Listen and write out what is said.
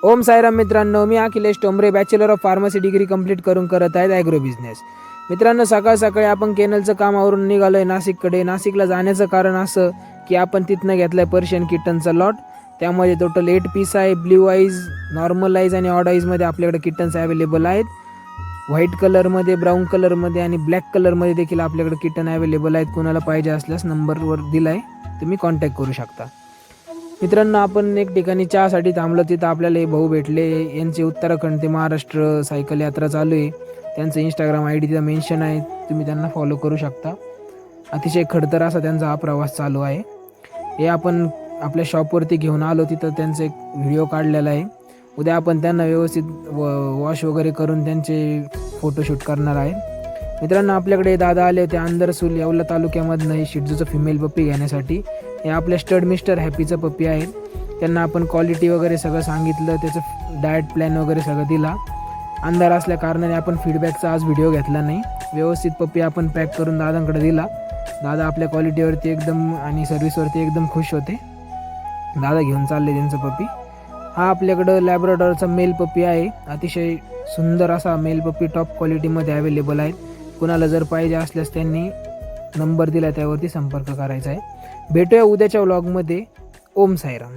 ओम साईराम मित्रांनो, मी Akhilesh Tombare, bachelor of pharmacy degree complete करून करत आहेत ॲग्रो बिझनेस. मित्रांनो, सकाळ सकाळी आपण केनलचं कामावरून निघालो आहे नाशिककडे. नाशिकला जाण्याचं कारण असं की आपण तिथनं घेतलं आहे पर्शियन किटनचा लॉट. त्यामध्ये टोटल 8 पीस आहे. ब्ल्यू आईज, नॉर्मल आईज आणि ऑड आईजमध्ये आपल्याकडे किटन्स अवेलेबल आहेत. व्हाईट कलरमध्ये, ब्राऊन कलरमध्ये आणि ब्लॅक कलरमध्ये देखील आपल्याकडे किटन अवेलेबल आहेत. कोणाला पाहिजे असल्यास नंबरवर दिला आहे, तुम्ही कॉन्टॅक्ट करू शकता. मित्रांनो, आपण एक ठिकाणी चहासाठी थांबलो. तिथं आपल्याला हे भाऊ भेटले. यांचे उत्तराखंड ते महाराष्ट्र सायकल यात्रा चालू आहे. त्यांचं इंस्टाग्राम ID तिथं मेन्शन आहे, तुम्ही त्यांना फॉलो करू शकता. अतिशय खडतर असा त्यांचा हा प्रवास चालू आहे. हे आपण आपल्या शॉपवरती घेऊन आलो. तिथं त्यांचा एक व्हिडिओ काढलेला आहे. उद्या आपण त्यांना व्यवस्थित वॉश वगैरे करून त्यांचे फोटोशूट करणार आहे. मित्रांनो, आपल्याकडे दादा आले होते अंदरसूल येवला तालुक्यामधनं हे शिट्जूचं फिमेल पप्पी घेण्यासाठी. हे आपल्या स्टड मिस्टर हॅपीचं पप्पी आहेत. त्यांना आपण क्वालिटी वगैरे सगळं सांगितलं, त्याचं डाएट प्लॅन वगैरे सगळं दिला. अंधार असल्या कारणाने आपण फीडबॅकचा आज व्हिडिओ घेतला नाही. व्यवस्थित पप्पी आपण पॅक करून दादांकडे दिला. दादा आपल्या क्वालिटीवरती एकदम आणि सर्व्हिसवरती एकदम खुश होते. दादा घेऊन चालले त्यांचं पप्पी. हा आपल्याकडं लॅब्राडॉरचा मेल पप्पी आहे. अतिशय सुंदर असा मेल पप्पी टॉप क्वालिटीमध्ये अवेलेबल आहे. कुणाला जर पाहिजे असल्यास त्यांनी नंबर दिला त्यावरती संपर्क करायचा आहे. भेटूया उद्याच्या व्लॉगमध्ये. ओम साईराम.